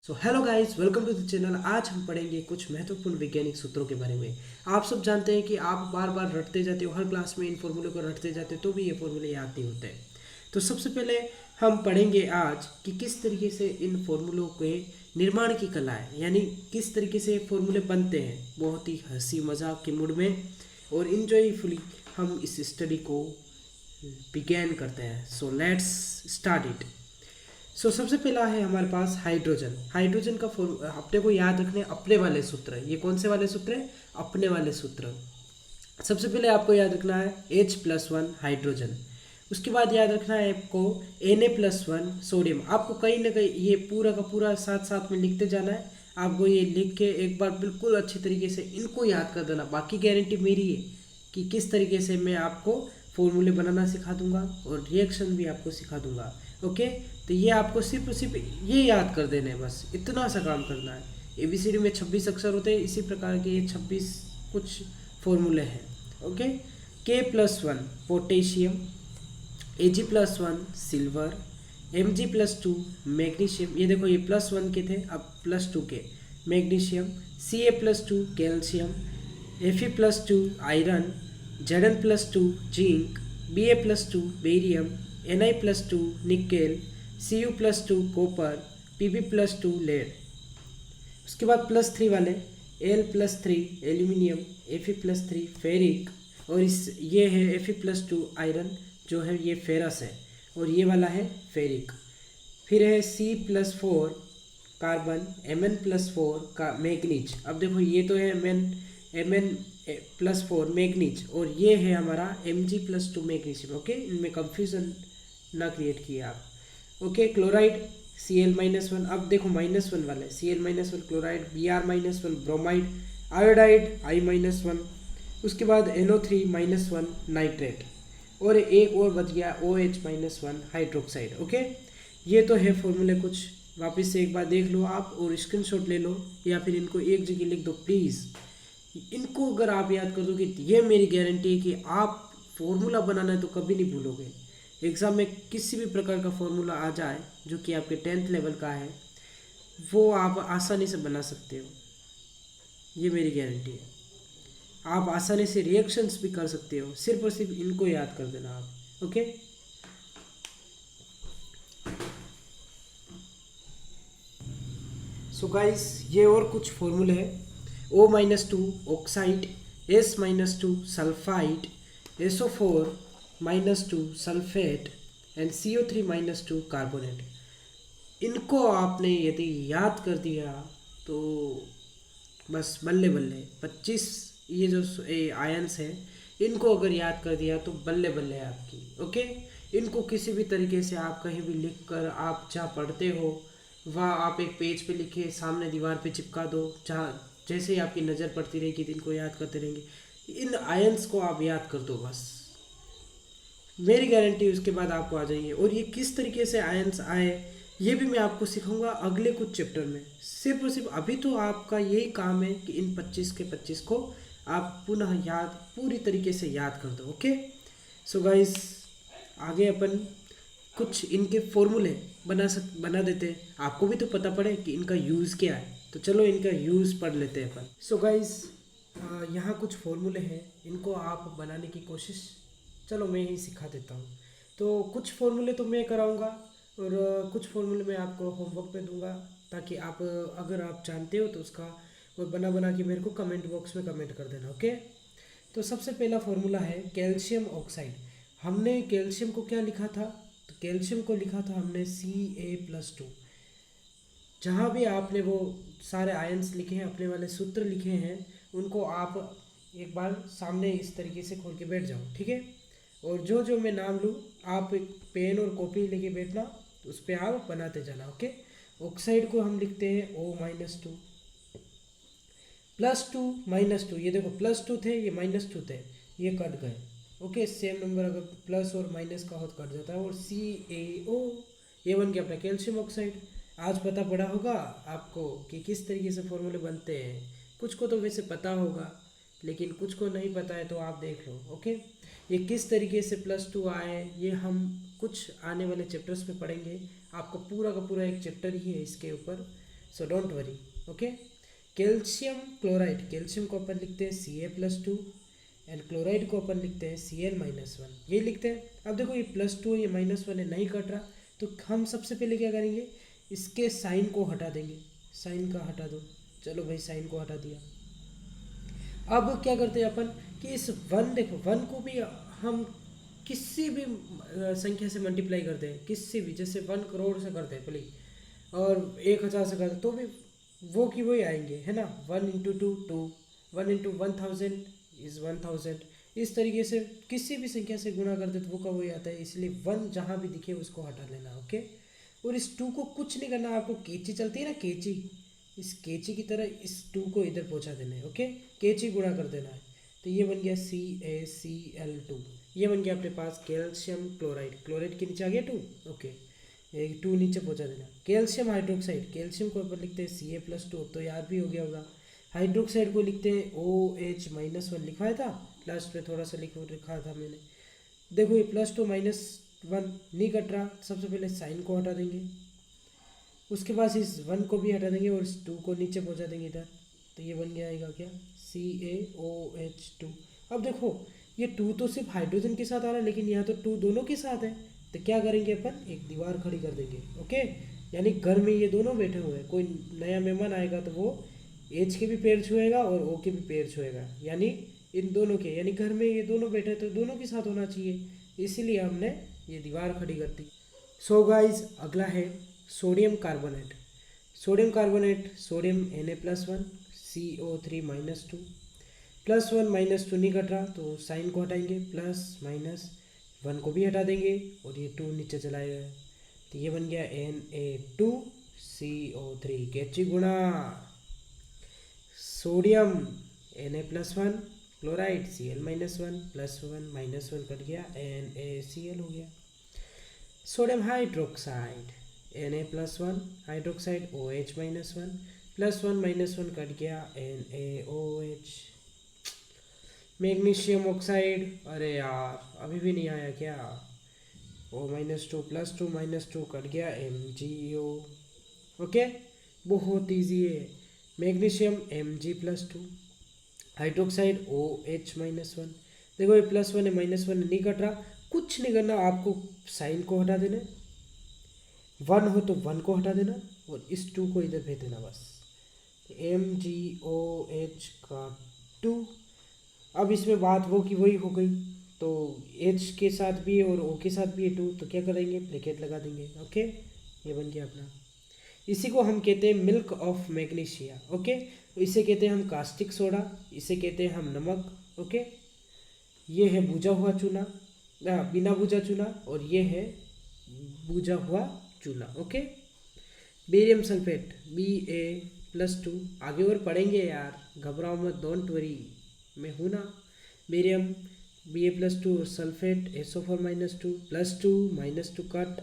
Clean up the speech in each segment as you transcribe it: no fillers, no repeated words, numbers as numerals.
So hello guys, welcome to the channel. आज हम पढ़ेंगे कुछ महत्वपूर्ण वैज्ञानिक सूत्रों के बारे में। आप सब जानते हैं कि आप बार बार रटते जाते हो, हर क्लास में इन फॉर्मूले को रटते जाते हो तो भी ये फॉर्मूले याद नहीं होते। तो सबसे पहले हम पढ़ेंगे आज कि किस तरीके से इन फॉर्मूलों के निर्माण की कला है, यानी किस तरीके से फॉर्मूले बनते हैं, बहुत ही हंसी मजाक के मूड में और इन्जॉयफुली हम इस स्टडी को बिगेन करते हैं। So let's start it. सबसे पहला है हमारे पास हाइड्रोजन। हाइड्रोजन का अपने को याद रखने अपने वाले सूत्र है। ये कौन से वाले सूत्र है? अपने वाले सूत्र। सबसे पहले आपको याद रखना है H+1 हाइड्रोजन। उसके बाद याद रखना है आपको Na+1 सोडियम। आपको कहीं ना कहीं ये पूरा का पूरा साथ साथ में लिखते जाना है। आपको ये लिख के एक बार बिल्कुल अच्छी तरीके से इनको याद कर देना। बाकी गारंटी मेरी है कि किस तरीके से मैं आपको फॉर्मूले बनाना सिखा दूंगा और रिएक्शन भी आपको सिखा दूंगा। ओके, तो ये आपको सिर्फ ये याद कर देना है, बस इतना सा काम करना है। ABCD में 26 अक्षर होते हैं, इसी प्रकार के ये 26 कुछ फॉर्मूले हैं। Okay, K+1 potassium, Ag+1 silver, Mg+2 magnesium. ये देखो, ये +1 के थे, अब +2 के magnesium, Ca+2 calcium, Fe+2 iron, Zn+2 zinc, Ba+2 barium, Ni+2 nickel, Cu+2 copper, Pb+2 lead. उसके बाद +3 वाले Al+3 एल्यूमिनियम, Fe+3 फेरिक, और इस ये है Fe+2 आयरन, जो है ये फेरस है, और ये वाला है फेरिक। फिर है C+4 कार्बन, Mn+4 का मैग्नीज। अब देखो, ये तो है Mn+4 मैग्नीज, और ये है हमारा Mg+2 मैग्नीशियम। ओके, इनमें कंफ्यूजन ना क्रिएट किए आप। Okay, chloride Cl-1। अब देखो -1 वाला है, Cl-1 chloride, Br-1 bromide, iodide I-1। उसके बाद NO3-1 नाइट्रेट, और एक और बच गया OH-1 हाइड्रोक्साइड। ओके, ये तो है फॉर्मूले कुछ। वापस से एक बार देख लो आप और स्क्रीनशॉट ले लो, या फिर इनको एक जगह लिख दो प्लीज़। इनको अगर आप याद कर दोगे तो ये मेरी गारंटी है कि आप फॉर्मूला बनाना है तो कभी नहीं भूलोगे। एग्ज़ाम में किसी भी प्रकार का फॉर्मूला आ जाए जो कि आपके 10th लेवल का है, वो आप आसानी से बना सकते हो, ये मेरी गारंटी है। आप आसानी से रिएक्शंस भी कर सकते हो, सिर्फ और सिर्फ इनको याद कर देना आप। ओके, सो गाइस, ये और कुछ फॉर्मूले हैं। O-2 oxide, S-2 sulphide, SO4-2 sulphate, and CO3-2 carbonate. इनको आपने यदि याद कर दिया तो बस बल्ले बल्ले। 25 ये जो आयंस है, इनको अगर याद कर दिया तो बल्ले बल्ले है आपकी। ओके, इनको किसी भी तरीके से आप कहीं भी लिख कर, आप जहाँ पढ़ते हो वह आप एक पेज पे लिखे, सामने दीवार पे चिपका दो, जहाँ जैसे ही आपकी नज़र पड़ती रहेगी तो इनको याद करते रहेंगे। इन आयंस को आप याद कर दो बस, मेरी गारंटी उसके बाद आपको आ जाएंगे। और ये किस तरीके से आयंस आए ये भी मैं आपको सिखाऊंगा अगले कुछ चैप्टर में। सिर्फ और सिर्फ अभी तो आपका यही काम है कि इन 25 के 25 को आप पुनः याद, पूरी तरीके से याद कर दो। ओके, सो गाइस, आगे अपन कुछ इनके फॉर्मूले बना देते हैं, आपको भी तो पता पड़े कि इनका यूज़ क्या है। तो चलो इनका यूज़ पढ़ लेते हैं अपन। सो गाइस, यहाँ कुछ फॉर्मूले हैं, इनको आप बनाने की कोशिश, चलो मैं ही सिखा देता हूँ। तो कुछ फॉर्मूले तो मैं कराऊंगा और कुछ फॉर्मूले मैं आपको होमवर्क पे दूंगा, ताकि आप अगर आप जानते हो तो उसका और बना बना के मेरे को कमेंट बॉक्स में कमेंट कर देना। ओके, तो सबसे पहला फॉर्मूला है कैल्शियम ऑक्साइड। हमने कैल्शियम को क्या लिखा था? तो कैल्शियम को लिखा था हमने Ca+2। जहाँ भी आपने वो सारे आयंस लिखे हैं, अपने वाले सूत्र लिखे हैं, उनको आप एक बार सामने इस तरीके से खोल के बैठ जाओ, ठीक है? और जो जो मैं नाम लूँ आप एक पेन और कॉपी लेके बैठना, उस पर आप बनाते जाना। ओके, ऑक्साइड को हम लिखते हैं O-2, +2 ये देखो +2 थे, ये -2 थे, ये कट गए। ओके, सेम नंबर अगर प्लस और माइनस का हो तो कट जाता है। और CaO, ये बन गया अपना कैल्शियम ऑक्साइड। आज पता पड़ा होगा आपको कि किस तरीके से फॉर्मूले बनते हैं। कुछ को तो वैसे पता होगा, लेकिन कुछ को नहीं पता है तो आप देख लो। ओके, ये किस तरीके से +2 आए ये हम कुछ आने वाले चैप्टर्स में पढ़ेंगे। आपको पूरा का पूरा एक चैप्टर ही है इसके ऊपर, so don't worry. Okay, calcium chloride, calcium को अपन लिखते हैं Ca+2 एंड क्लोराइड को अपन लिखते हैं Cl-1, ये लिखते हैं। अब देखो ये +2 ये -1 है, नहीं कट रहा, तो हम सबसे पहले क्या करेंगे, इसके साइन को हटा देंगे। साइन का हटा दो, चलो भाई साइन को हटा दिया। अब क्या करते हैं अपन कि इस वन, देखो वन को भी हम किसी भी संख्या से मल्टीप्लाई करते हैं, किसी भी, जैसे 1 करोड़ से करते हैं प्लीज, और 1000 से करते हैं, तो भी वो की वही आएंगे, है ना। 1 × 2 2, 1 × 1000 इज़ 1000। इस तरीके से किसी भी संख्या से गुणा करते तो वो का वही आता है, इसलिए 1 जहाँ भी दिखे उसको हटा लेना। ओके, और इस 2 को कुछ नहीं करना, आपको कैंची चलती है ना, कैंची, इस कैंची की तरह इस 2 को इधर पहुंचा देना है। ओके, कैंची गुणा कर देना है, तो ये बन गया CaCl2। ये बन गया अपने पास कैल्शियम क्लोराइड, क्लोराइड के नीचे आ गया 2। ओके, एक 2 नीचे पहुंचा देना। कैल्शियम हाइड्रोक्साइड, कैल्शियम को अपन लिखते हैं Ca+2, तो याद भी हो गया होगा। हाइड्रोक्साइड को लिखते हैं OH-1, लिखवाया था लास्ट में, थोड़ा सा लिखा था मैंने। देखो ये +2 -1 नहीं कट रहा, सबसे पहले साइन को हटा देंगे, उसके बाद इस 1 को भी हटा देंगे और इस 2 को नीचे पहुंचा देंगे इधर, तो ये बन जाएगा क्या, CaOH2। अब देखो ये 2 तो सिर्फ हाइड्रोजन के साथ आ रहा है, लेकिन यहाँ तो 2 दोनों के साथ है, तो क्या करेंगे अपन, एक दीवार खड़ी कर देंगे। ओके, यानी घर में ये दोनों बैठे हुए हैं, कोई नया मेहमान आएगा तो वो H के भी पैर छुएगा और O के भी पैर छुएगा, यानी इन दोनों के, यानी घर में ये दोनों बैठे तो दोनों के साथ होना चाहिए, इसीलिए हमने ये दीवार खड़ी कर दी। सो गाइज, अगला है sodium carbonate. Sodium carbonate, sodium Na+1 CO3 -2, +1 -2 नहीं कट रहा, तो साइन को हटाएंगे, +-1 को भी हटा देंगे और ये 2 नीचे चला गया, तो ये बन गया Na2CO3। कैची गुणा, sodium Na+1, chloride Cl-1, +1 -1 cut गया, NaCl हो गया। Sodium hydroxide, Na+1, hydroxide OH-1, +1 -1 cut गया, NaOH। मैग्नीशियम ऑक्साइड, अरे यार अभी भी नहीं आया क्या, O-2 +2 -2 कट गया, MgO। ओके, बहुत ईजी है। मैग्नीशियम Mg+2, हाइड्रोक्साइड OH-1, देखो ये +1 है, -1 नहीं कट रहा, कुछ नहीं करना, आपको साइन को हटा देना, 1 हो तो 1 को हटा देना और इस 2 को इधर भेज देना बस, MgOH का 2। अब इसमें बात वो की वही हो गई, तो H के साथ भी और O के साथ भी है 2, तो क्या करेंगे, ब्रैकेट लगा देंगे। ओके, ये बन गया अपना, इसी को हम कहते हैं मिल्क ऑफ मैग्नीशिया। ओके, इसे कहते हैं हम कास्टिक सोडा, इसे कहते हैं हम नमक। ओके, ये है बुझा हुआ चूना, बिना बुझा चूना, और ये है बुझा हुआ चूना। ओके, बेरियम सल्फेट Ba+2, आगे और पढ़ेंगे यार, घबराओ मत, डोंट वरी, मैं हूँ ना। Barium Ba+2 sulphate SO4 -2, +2 cut,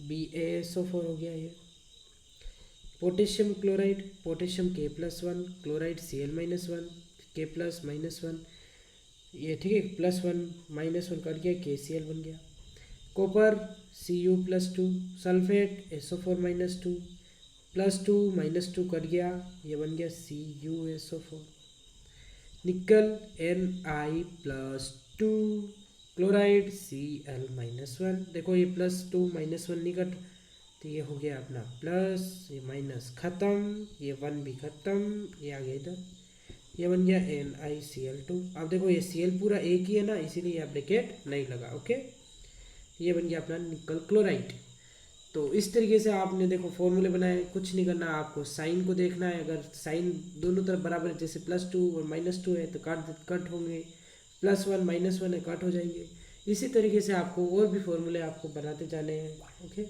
BaSO4 हो गया ये। Potassium chloride, potassium K+1, chloride Cl-1, K+ -1, ये ठीक है, +1 -1 कट गया, KCl बन गया। Copper Cu+2, sulphate SO4 -2, +2 cut गया, ये बन गया CuSO4। निकल Ni+2, क्लोराइड Cl-1, देखो ये +2 -1 नहीं कट, तो ये हो गया अपना प्लस, ये माइनस खत्म, ये 1 भी खत्म, ये आ गया इधर, ये बन गया NiCl2। अब देखो ये Cl पूरा एक ही है ना, इसीलिए यहाँ ब्रैकेट नहीं लगा। ओके, ये बन गया अपना निकल क्लोराइड। तो इस तरीके से आपने देखो फॉर्मूले बनाए, कुछ नहीं करना, आपको साइन को देखना है, अगर साइन दोनों तरफ बराबर है, जैसे +2 और -2 है तो कट होंगे, +1 -1 है कट हो जाएंगे। इसी तरीके से आपको और भी फॉर्मूले आपको बनाते जाने हैं। ओके,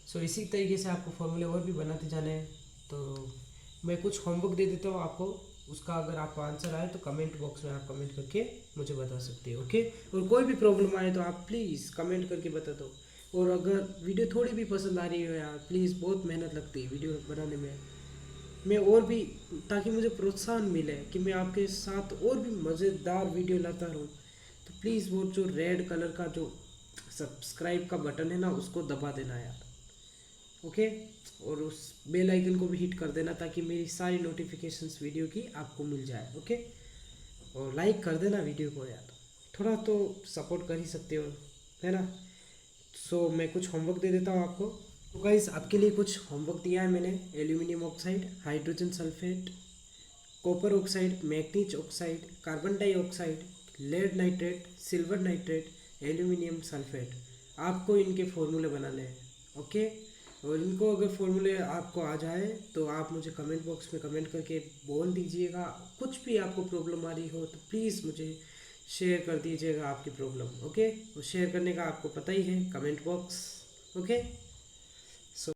सो इसी तरीके से आपको फॉर्मूले और भी बनाते जाने हैं। तो मैं कुछ होमवर्क दे देता हूँ आपको, उसका अगर आपको आंसर आए तो कमेंट बॉक्स में आप कमेंट करके मुझे बता सकते हो। ओके, और कोई भी प्रॉब्लम आए तो आप प्लीज़ कमेंट करके बता दो। और अगर वीडियो थोड़ी भी पसंद आ रही हो यार, प्लीज़, बहुत मेहनत लगती है वीडियो बनाने में, मैं और भी, ताकि मुझे प्रोत्साहन मिले कि मैं आपके साथ और भी मज़ेदार वीडियो लाता रहूँ, तो प्लीज़ वो जो रेड कलर का जो सब्सक्राइब का बटन है ना उसको दबा देना यार, ओके। और उस बेल आइकन को भी हिट कर देना ताकि मेरी सारी नोटिफिकेशंस वीडियो की आपको मिल जाए, ओके। और लाइक कर देना वीडियो को यार, थोड़ा तो सपोर्ट कर ही सकते हो, है ना। सो मैं कुछ होमवर्क दे देता हूँ आपको। तो गाइस आपके लिए कुछ होमवर्क दिया है मैंने। Aluminium oxide, hydrogen sulphate, copper oxide, manganese oxide, carbon dioxide, lead nitrate, silver nitrate, aluminium sulphate, आपको इनके फॉर्मूले बनाने हैं, ओके। और इनको अगर फॉर्मूले आपको आ जाए तो आप मुझे कमेंट बॉक्स में कमेंट करके बोल दीजिएगा। कुछ भी आपको प्रॉब्लम आ रही हो तो प्लीज़ मुझे शेयर कर दीजिएगा आपकी प्रॉब्लम, ओके। और शेयर करने का आपको पता ही है, कमेंट बॉक्स, ओके।